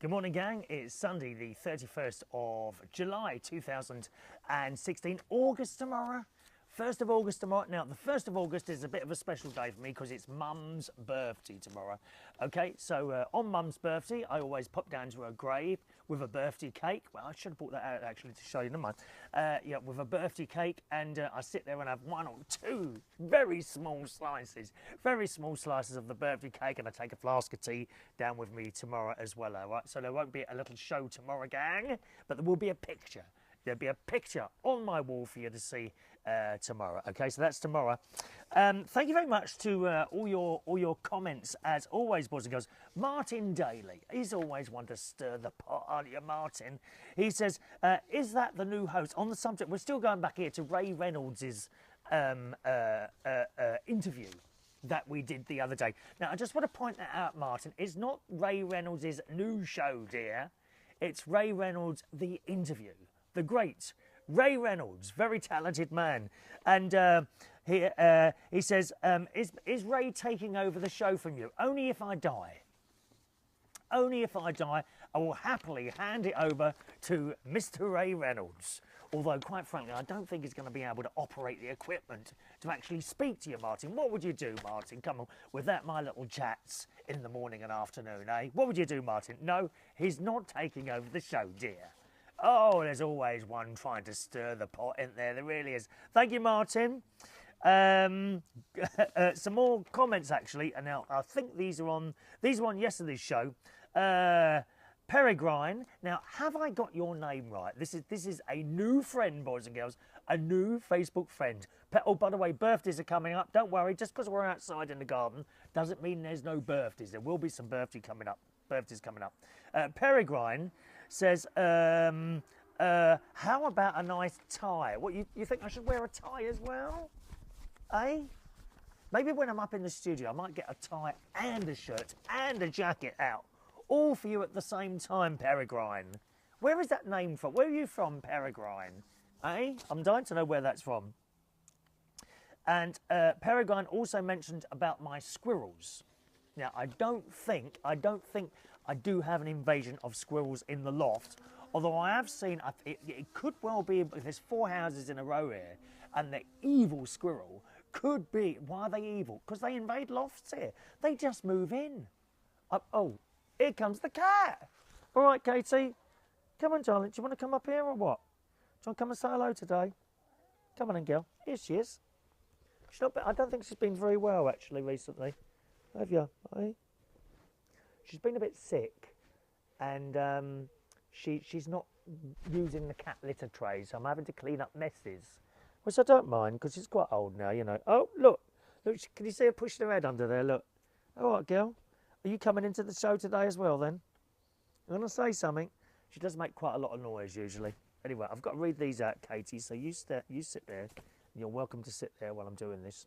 Good morning, gang. It's Sunday, the 31st of July, 2016. August tomorrow. 1st of August tomorrow. Now, the 1st of August is a bit of a special day for me because it's Mum's birthday tomorrow. Okay, so on Mum's birthday, I always pop down to her grave with a birthday cake. Well, I should have brought that out actually to show you, never mind. Yeah, with a birthday cake, and I sit there and have one or two very small slices of the birthday cake, and I take a flask of tea down with me tomorrow as well, all right? So there won't be a little show tomorrow, gang, but there will be a picture. There'll be a picture on my wall for you to see tomorrow. Okay, so that's tomorrow. Thank you very much to all your comments, as always, boys and girls. Martin Daly, he's always one to stir the pot, aren't you, Martin? He says, is that the new host? On the subject, we're still going back here to Ray Reynolds' interview that we did the other day. Now, I just want to point that out, Martin. It's not Ray Reynolds' new show, dear. It's Ray Reynolds' The Interview. The great Ray Reynolds, very talented man. And he says, is Ray taking over the show from you? Only if I die. Only if I die, I will happily hand it over to Mr. Ray Reynolds. Although, quite frankly, I don't think he's going to be able to operate the equipment to actually speak to you, Martin. What would you do, Martin? Come on, with that, my little chats in the morning and afternoon, eh? What would you do, Martin? No, he's not taking over the show, dear. Oh, there's always one trying to stir the pot, isn't there? There really is. Thank you, Martin. Some more comments, actually. And now I think these are on yesterday's show. Peregrine. Now, have I got your name right? This is a new friend, boys and girls. A new Facebook friend. Oh, by the way, birthdays are coming up. Don't worry. Just because we're outside in the garden doesn't mean there's no birthdays. There will be some birthdays coming up. Peregrine says, how about a nice tie? What, you think I should wear a tie as well? Eh? Maybe when I'm up in the studio, I might get a tie and a shirt and a jacket out. All for you at the same time, Peregrine. Where is that name from? Where are you from, Peregrine? Eh? I'm dying to know where that's from. And Peregrine also mentioned about my squirrels. Now, I don't think I do have an invasion of squirrels in the loft, although I have seen, it could well be, there's 4 houses in a row here, and the evil squirrel could be, why are they evil? Because they invade lofts here. They just move in. Oh, here comes the cat. All right, Katie. Come on, darling. Do you want to come up here or what? Do you want to come and say hello today? Come on in, girl. Here she is. She's not, I don't think she's been very well, actually, recently. Have you? Eh? She's been a bit sick, and she's not using the cat litter tray, so I'm having to clean up messes, which I don't mind because she's quite old now, you know. Oh, look, can you see her pushing her head under there? Look. All right, girl. Are you coming into the show today as well, then? I'm going to say something. She does make quite a lot of noise usually. Anyway, I've got to read these out, Katie. So you sit there. And you're welcome to sit there while I'm doing this.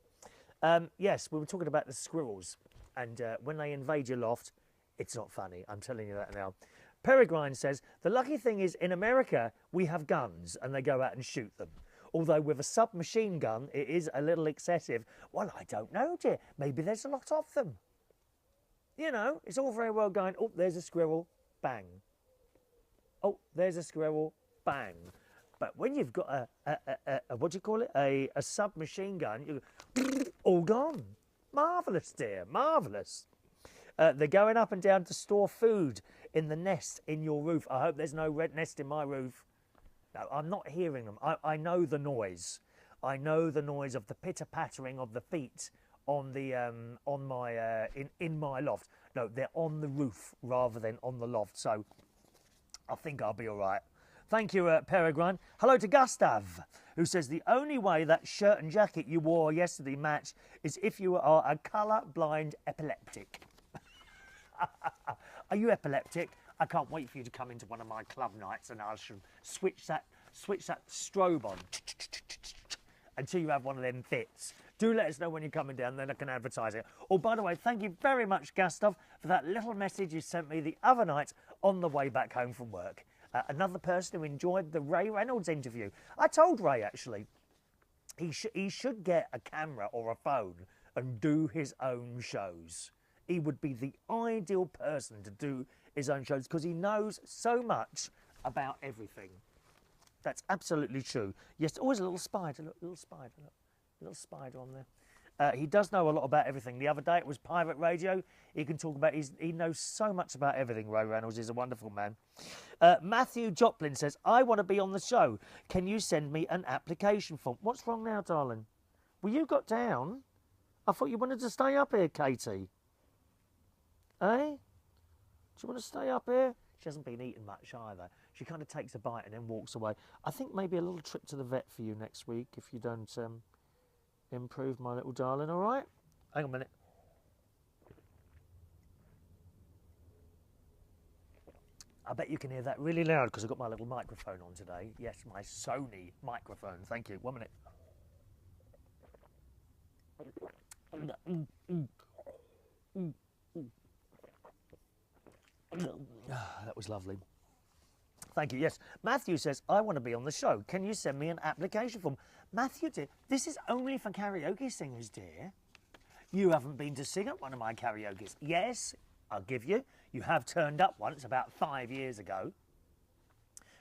Yes, we were talking about the squirrels, and when they invade your loft, it's not funny. I'm telling you that now. Peregrine says, the lucky thing is in America, we have guns and they go out and shoot them. Although with a submachine gun, it is a little excessive. Well, I don't know, dear. Maybe there's a lot of them. You know, it's all very well going, oh, there's a squirrel, bang. Oh, there's a squirrel, bang. But when you've got a what do you call it? A submachine gun, you go, all gone. Marvellous, dear, marvellous. They're going up and down to store food in the nest in your roof. I hope there's no red nest in my roof. No, I'm not hearing them. I know the noise. I know the noise of the pitter-pattering of the feet on the in my loft. No, they're on the roof rather than on the loft. So I think I'll be all right. Thank you, Peregrine. Hello to Gustav, who says the only way that shirt and jacket you wore yesterday match is if you are a colour-blind epileptic. Are you epileptic? I can't wait for you to come into one of my club nights and I shall switch that strobe on until you have one of them fits. Do let us know when you're coming down, then I can advertise it. Oh, by the way, thank you very much, Gustav, for that little message you sent me the other night on the way back home from work. Another person who enjoyed the Ray Reynolds interview. I told Ray, actually, he should get a camera or a phone and do his own shows. He would be the ideal person to do his own shows because he knows so much about everything. That's absolutely true. Yes, always a little spider, look, little spider on there. He does know a lot about everything. The other day it was pirate radio. He can talk about, he knows so much about everything. Ray Reynolds is a wonderful man. Matthew Joplin says, I want to be on the show. Can you send me an application form? What's wrong now, darling? Well, you got down. I thought you wanted to stay up here, Katie. Eh? Do you want to stay up here? She hasn't been eating much either. She kind of takes a bite and then walks away. I think maybe a little trip to the vet for you next week if you don't improve, my little darling, all right? Hang on a minute. I bet you can hear that really loud because I've got my little microphone on today. Yes, my Sony microphone. Thank you. 1 minute. That was lovely. Thank you. Yes, Matthew says, I want to be on the show. Can you send me an application form? Matthew, dear, this is only for karaoke singers, dear. You haven't been to sing at one of my karaokes. Yes, I'll give you. You have turned up once about 5 years ago.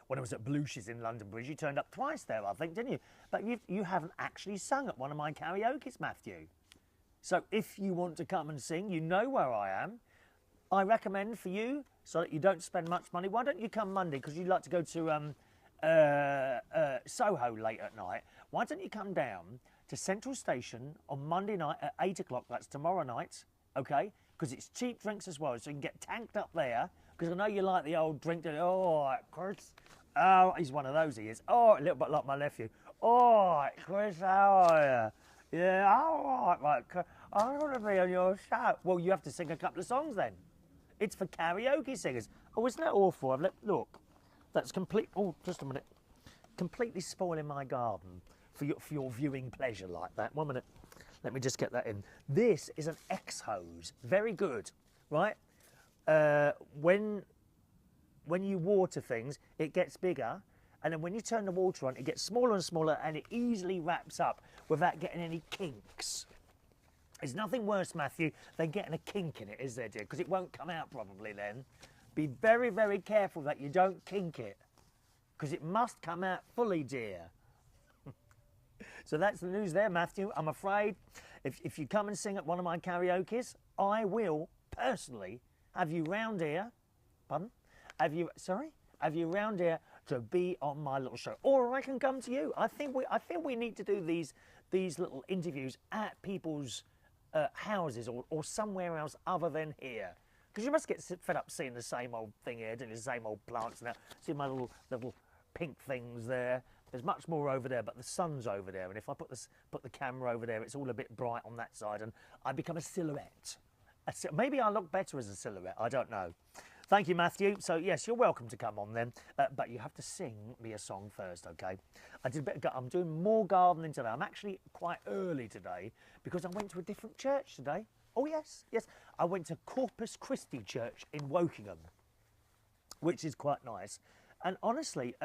When I was at Bluches in London Bridge, you turned up twice there, I think, didn't you? But you haven't actually sung at one of my karaokes, Matthew. So if you want to come and sing, you know where I am. I recommend for you, so that you don't spend much money, why don't you come Monday, because you'd like to go to Soho late at night. Why don't you come down to Central Station on Monday night at 8 o'clock, that's tomorrow night, okay? Because it's cheap drinks as well, so you can get tanked up there, because I know you like the old drink, oh, Chris, oh, he's one of those, he is. Oh, a little bit like my nephew. Oh, Chris, how are you? Yeah, all right, I want to be on your show. Well, you have to sing a couple of songs then. It's for karaoke singers. Oh, isn't that awful? Look, that's complete. Oh, just a minute. Completely spoiling my garden for your viewing pleasure like that. 1 minute. Let me just get that in. This is an X-hose. Very good, right? When you water things, it gets bigger, and then when you turn the water on, it gets smaller and smaller, and it easily wraps up without getting any kinks. There's nothing worse, Matthew, than getting a kink in it, is there, dear? Because it won't come out probably then. Be very, very careful that you don't kink it, because it must come out fully, dear. So that's the news there, Matthew. I'm afraid if you come and sing at one of my karaokes, I will personally have you round here. Pardon? Have you round here to be on my little show, or I can come to you. I think we need to do these little interviews at people's houses or somewhere else other than here, because you must get fed up seeing the same old thing here, doing the same old plants now. See my little pink things there. There's much more over there, but the sun's over there, and if I put the camera over there, it's all a bit bright on that side, and I become a silhouette. Maybe I look better as a silhouette. I don't know. Thank you, Matthew. So yes, you're welcome to come on then, but you have to sing me a song first, okay? I'm doing more gardening today. I'm actually quite early today because I went to a different church today. Oh yes, yes. I went to Corpus Christi Church in Wokingham, which is quite nice. And honestly,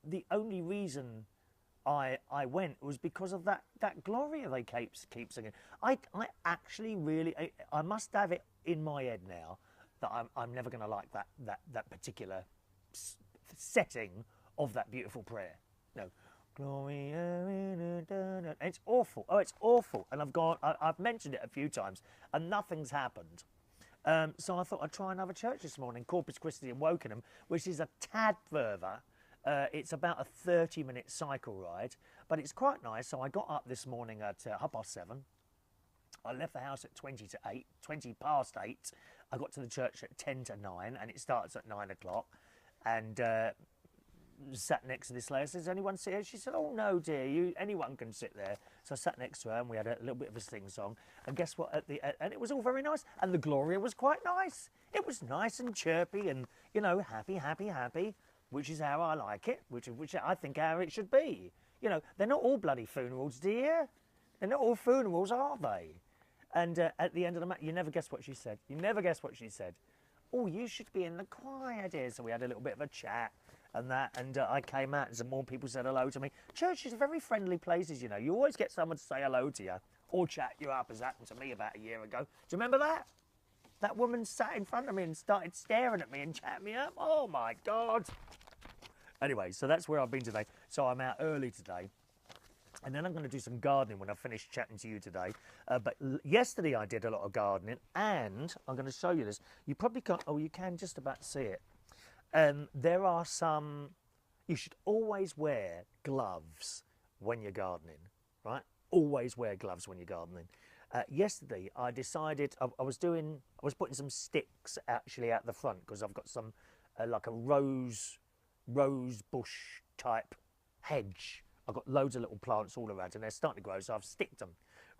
the only reason I went was because of that Gloria they keep singing. I actually really, I must have it in my head now that I'm never going to like that particular setting of that beautiful prayer. No, Gloria, it's awful. Oh, it's awful. And I've mentioned it a few times, and nothing's happened. So I thought I'd try another church this morning, Corpus Christi in Wokingham, which is a tad further. It's about a 30-minute cycle ride, but it's quite nice. So I got up this morning at 7:30. I left the house at 20 past 8. I got to the church at 10 to 9, and it starts at 9 o'clock. And sat next to this lady. Says, anyone sit here? She said, oh no, dear, anyone can sit there. So I sat next to her, and we had a little bit of a sing-song. And guess what? And it was all very nice. And the Gloria was quite nice. It was nice and chirpy, and happy, happy, happy, which is how I like it, which I think how it should be. They're not all bloody funerals, dear. They're not all funerals, are they? And at the end of the matter, you never guess what she said. You never guess what she said. Oh, you should be in the choir, dear. So we had a little bit of a chat and that, and I came out and some more people said hello to me. Churches are very friendly places, You always get someone to say hello to you or chat you up, as happened to me about a year ago. Do you remember that? That woman sat in front of me and started staring at me and chatting me up. Oh, my God. Anyway, so that's where I've been today. So I'm out early today. And then I'm going to do some gardening when I finish chatting to you today. But yesterday I did a lot of gardening, and I'm going to show you this. You probably can't, oh, you can just about see it. There are some, you should always wear gloves when you're gardening, right? Always wear gloves when you're gardening. Yesterday I decided, I was putting some sticks actually out the front because I've got some, like a rose bush type hedge. I've got loads of little plants all around and they're starting to grow, so I've sticked them,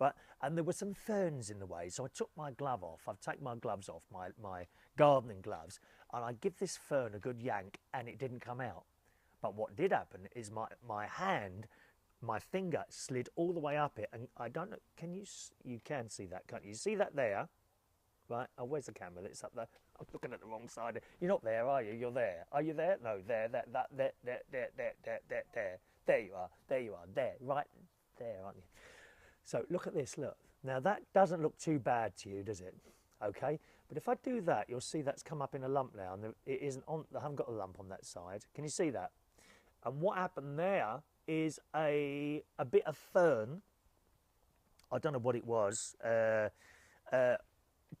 right? And there were some ferns in the way, so I took my glove off. I've taken my gloves off, my gardening gloves, and I give this fern a good yank and it didn't come out. But what did happen is my hand, my finger slid all the way up it, and I don't know, you can see that, can't you? See that there? Right, oh, where's the camera? It's up there. I'm looking at the wrong side. You're not there, are you? You're there. Are you there? No, there, there. There you are, there, right there, aren't you? So look at this, look. Now that doesn't look too bad to you, does it? Okay, but if I do that, you'll see that's come up in a lump now, and it isn't on, I haven't got a lump on that side. Can you see that? And what happened there is a bit of fern, I don't know what it was,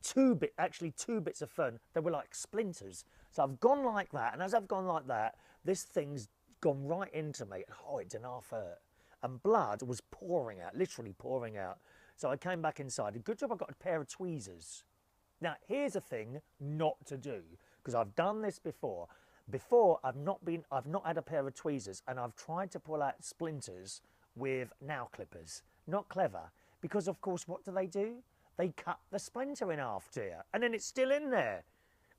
two bits of fern. They were like splinters. So I've gone like that, and as I've gone like that, this thing's gone right into me. Oh, it didn't half hurt. And blood was pouring out, literally pouring out. So I came back inside. A good job I got a pair of tweezers. Now, here's a thing not to do, because I've done this before. Before, I've not had a pair of tweezers, and I've tried to pull out splinters with nail clippers. Not clever, because of course, what do? They cut the splinter in half, dear, and then it's still in there.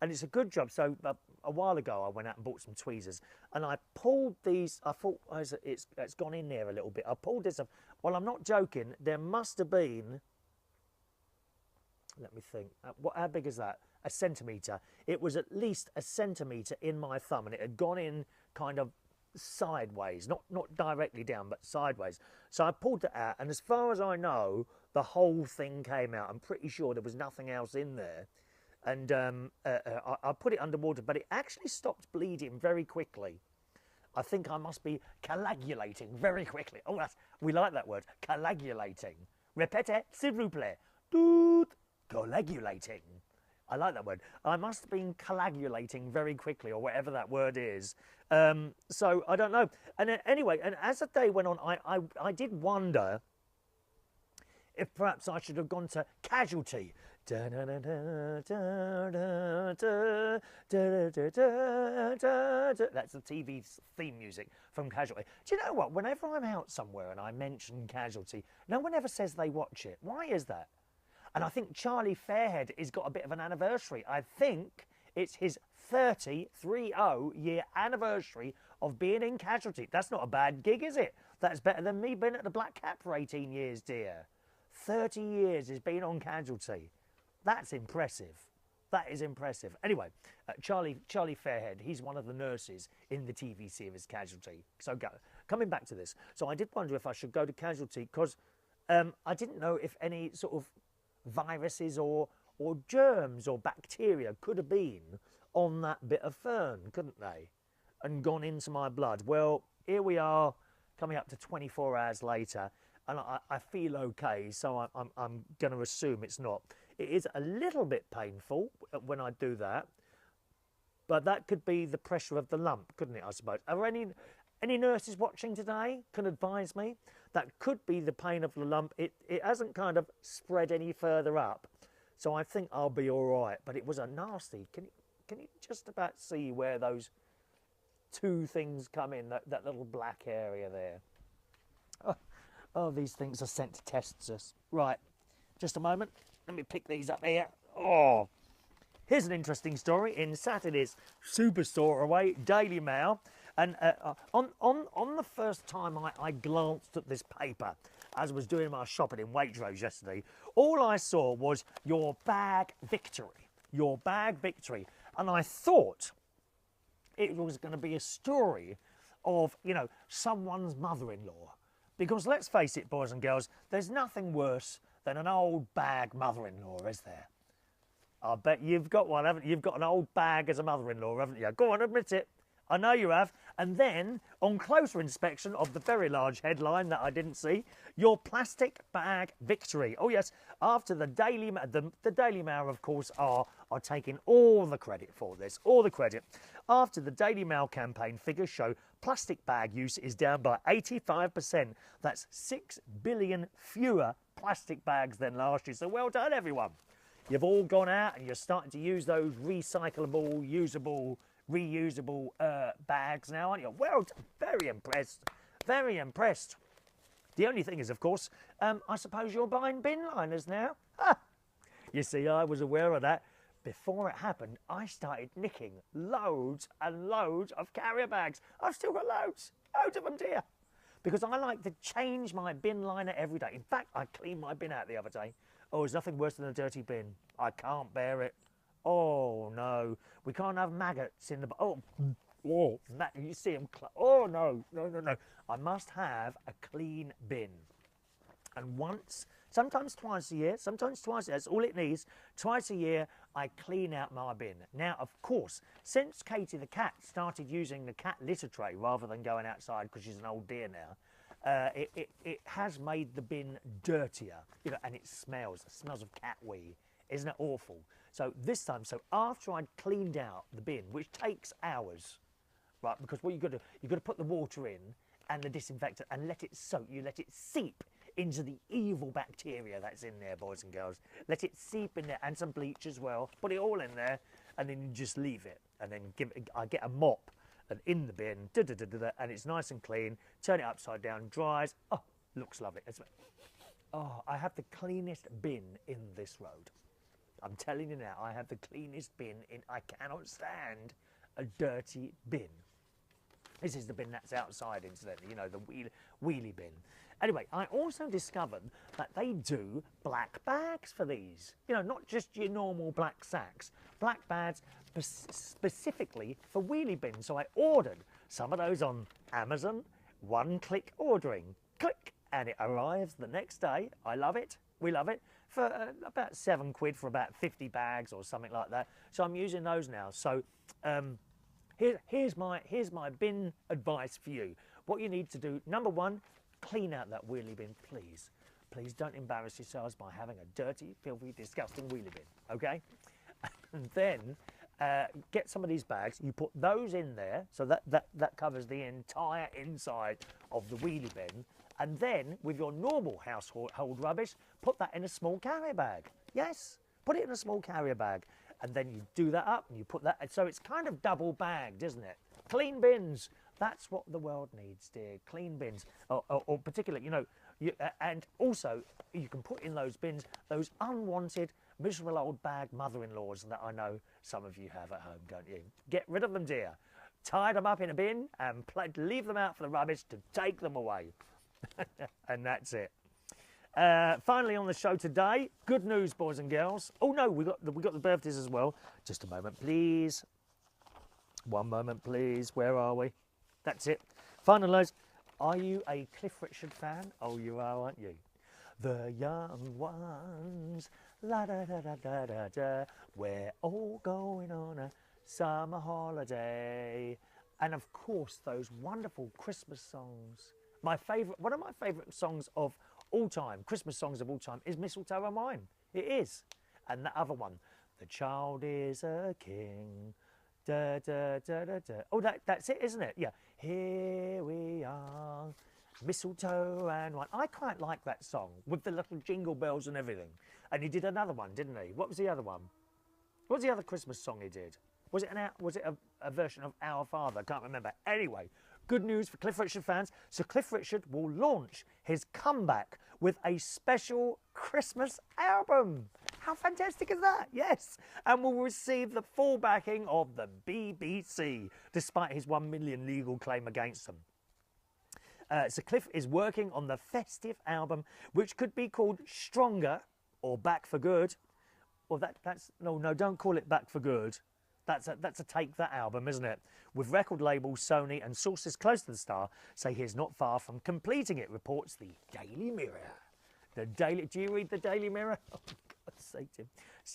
And it's a good job. So a while ago, I went out and bought some tweezers, and I pulled these. I thought, oh, it's gone in there a little bit. I pulled this up. Well, I'm not joking. There must have been, let me think, how big is that? A centimetre. It was at least a centimetre in my thumb, and it had gone in kind of sideways, not directly down, but sideways. So I pulled it out, and as far as I know, the whole thing came out. I'm pretty sure there was nothing else in there. And I put it underwater, but it actually stopped bleeding very quickly. I think I must be coagulating very quickly. Oh, we like that word, coagulating. Répétez, s'il vous plaît. Coagulating. I like that word. I must have been coagulating very quickly, or whatever that word is. So I don't know. And anyway, and as the day went on, I did wonder if perhaps I should have gone to Casualty. That's the TV theme music from Casualty. Do you know what? Whenever I'm out somewhere and I mention Casualty, no one ever says they watch it. Why is that? And I think Charlie Fairhead has got a bit of an anniversary. I think it's his 30 year anniversary of being in Casualty. That's not a bad gig, is it? That's better than me being at the Black Cat for 18 years, dear. 30 years he's been on Casualty. That's impressive. That is impressive. Anyway, Charlie Fairhead, he's one of the nurses in the TV series Casualty. So coming back to this, so I did wonder if I should go to Casualty because I didn't know if any sort of viruses or germs or bacteria could have been on that bit of fern, couldn't they? And gone into my blood. Well, here we are coming up to 24 hours later, and I feel okay, so I'm going to assume it's not. It is a little bit painful when I do that, but that could be the pressure of the lump, couldn't it, I suppose? Are any nurses watching today can advise me? That could be the pain of the lump. It hasn't kind of spread any further up, so I think I'll be all right. But it was a nasty. Can you just about see where those two things come in, that little black area there? Oh, these things are sent to test us. Right, just a moment. Let me pick these up here. Oh, here's an interesting story in Saturday's Superstore Away Daily Mail. And on the first time I glanced at this paper, as I was doing my shopping in Waitrose yesterday, all I saw was your bag victory. Your bag victory. And I thought it was going to be a story of, you know, someone's mother-in-law. Because let's face it, boys and girls, there's nothing worse than an old bag mother-in-law, is there? I bet you've got one, haven't you? You've got an old bag as a mother-in-law, haven't you? Go on, admit it. I know you have. And then, on closer inspection of the very large headline that I didn't see, your plastic bag victory. Oh, yes, after the Daily Mail, of course, are taking all the credit for this, all the credit. After the Daily Mail campaign, figures show plastic bag use is down by 85%. That's 6 billion fewer plastic bags than last year. So well done, everyone. You've all gone out and you're starting to use those recyclable, usable, reusable bags now, aren't you? Well, very impressed. Very impressed. The only thing is, of course, I suppose you're buying bin liners now. You see, I was aware of that. Before it happened, I started nicking loads and loads of carrier bags. I've still got loads of them, dear. Because I like to change my bin liner every day. In fact, I cleaned my bin out the other day. Oh, there's nothing worse than a dirty bin. I can't bear it. Oh, no. We can't have maggots in the... Oh, you see them... Oh, no. I must have a clean bin. And once, sometimes twice a year, that's all it needs. Twice a year, I clean out my bin. Now, of course, since Katie the cat started using the cat litter tray rather than going outside because she's an old dear now, it has made the bin dirtier, you know, and it smells of cat wee. Isn't it awful? So this time, after I'd cleaned out the bin, which takes hours, right, because what you've got to put the water in and the disinfectant and let it soak, you let it seep into the evil bacteria that's in there, boys and girls. Let it seep in there, and some bleach as well. Put it all in there, and then you just leave it. And then I get a mop, and in the bin, and it's nice and clean. Turn it upside down, dries. Oh, looks lovely. Oh, I have the cleanest bin in this road. I'm telling you now, I have the cleanest bin in. I cannot stand a dirty bin. This is the bin that's outside, incidentally, you know, the wheelie bin. Anyway, I also discovered that they do black bags for these. You know, not just your normal black sacks. Black bags specifically for wheelie bins. So I ordered some of those on Amazon. One-click ordering. Click, and it arrives the next day. I love it. We love it. For about £7 for about 50 bags or something like that. So I'm using those now. So here's my bin advice for you. What you need to do, number one, clean out that wheelie bin, please. Please don't embarrass yourselves by having a dirty, filthy, disgusting wheelie bin, okay? And then get some of these bags. You put those in there, so that covers the entire inside of the wheelie bin. And then, with your normal household rubbish, put that in a small carrier bag. Yes, put it in a small carrier bag. And then you do that up and you put that, so it's kind of double bagged, isn't it? Clean bins. That's what the world needs, dear. Clean bins. Or particularly, you know, and also you can put in those bins those unwanted, miserable old bag mother-in-laws that I know some of you have at home, don't you? Get rid of them, dear. Tie them up in a bin and leave them out for the rubbish to take them away. And that's it. Finally on the show today, good news, boys and girls. Oh no, we got the birthdays as well. Just a moment, please. One moment, please. Where are we? That's it. Finalise. Are you a Cliff Richard fan? Oh, you are, aren't you? The young ones, la da da da da da da. We're all going on a summer holiday, and of course those wonderful Christmas songs. One of my favourite songs of all time, Christmas songs of all time, is Mistletoe and Wine. It is. And the other one, The Child is a King. Da, da, da, da, da. Oh, that's it, isn't it? Yeah. Here we are, mistletoe and wine. I quite like that song with the little jingle bells and everything. And he did another one, didn't he? What was the other one? What was the other Christmas song he did? Was it a version of Our Father? I can't remember. Anyway, good news for Cliff Richard fans. So Cliff Richard will launch his comeback with a special Christmas album. How fantastic is that? Yes. And will receive the full backing of the BBC, despite his $1 million legal claim against them. So Cliff is working on the festive album, which could be called Stronger or Back for Good. Well, no, don't call it Back for Good. That's a Take That album, isn't it? With record label Sony and sources close to the star say he's not far from completing it, reports the Daily Mirror. Do you read the Daily Mirror? Oh, for God's sake, Tim.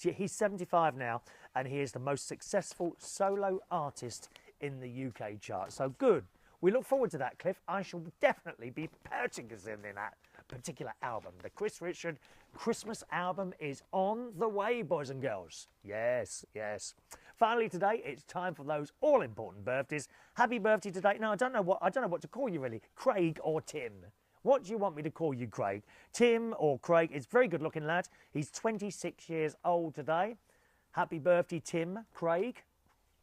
He's 75 now, and he is the most successful solo artist in the UK chart. So good. We look forward to that, Cliff. I shall definitely be purchasing in that particular album. The Chris Richard Christmas album is on the way, boys and girls. Yes, yes. Finally today, it's time for those all-important birthdays. Happy birthday today. Now, I don't know what to call you really, Craig or Tim. What do you want me to call you, Craig? Tim or Craig? It's a very good-looking lad. He's 26 years old today. Happy birthday, Tim. Craig?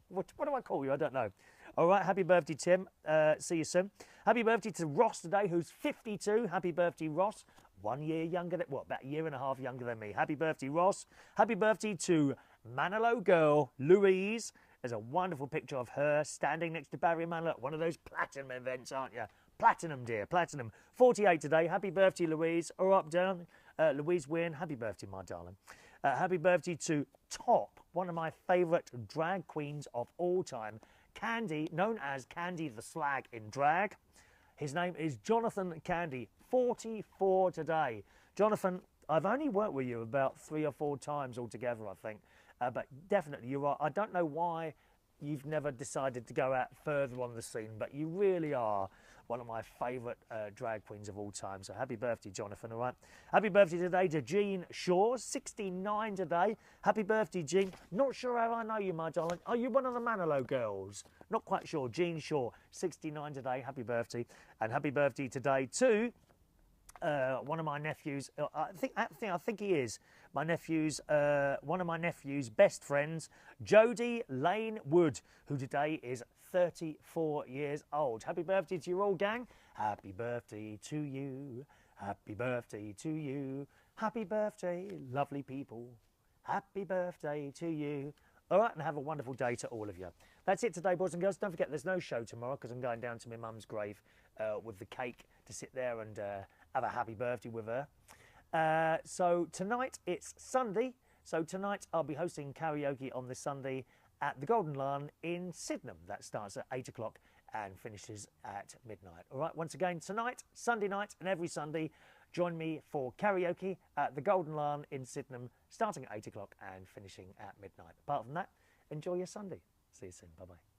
What do I call you? I don't know. All right, happy birthday, Tim. See you soon. Happy birthday to Ross today, who's 52. Happy birthday, Ross. 1 year younger than, what, about a year and a half younger than me. Happy birthday, Ross. Happy birthday to Manilow girl, Louise. There's a wonderful picture of her standing next to Barry Manilow at one of those platinum events, aren't you? Platinum, dear, platinum. 48 today. Happy birthday, Louise. Or up, down. Louise Wynn. Happy birthday, my darling. Happy birthday to Top, one of my favourite drag queens of all time. Candy, known as Candy the Slag in drag. His name is Jonathan Candy, 44 today. Jonathan, I've only worked with you about 3 or 4 times altogether, I think. But definitely, you're right. I don't know why you've never decided to go out further on the scene, but you really are one of my favourite drag queens of all time. So happy birthday, Jonathan, all right? Happy birthday today to Jean Shaw, 69 today. Happy birthday, Jean. Not sure how I know you, my darling. Are you one of the Manilow girls? Not quite sure. Jean Shaw, 69 today. Happy birthday. And happy birthday today to one of my nephews. I think he is my nephew's. One of my nephew's best friends, Jody Lane Wood, who today is 34 years old. Happy birthday to you all, gang. Happy birthday to you. Happy birthday to you. Happy birthday, lovely people. Happy birthday to you. All right, and have a wonderful day to all of you. That's it today, boys and girls. Don't forget, there's no show tomorrow because I'm going down to my mum's grave with the cake to sit there and have a happy birthday with her. So tonight, it's Sunday. So tonight, I'll be hosting karaoke on this Sunday at the Golden Lion in Sydenham. That starts at 8 o'clock and finishes at midnight. All right, once again, tonight, Sunday night, and every Sunday, join me for karaoke at the Golden Lion in Sydenham, starting at 8 o'clock and finishing at midnight. Apart from that, enjoy your Sunday. See you soon. Bye-bye.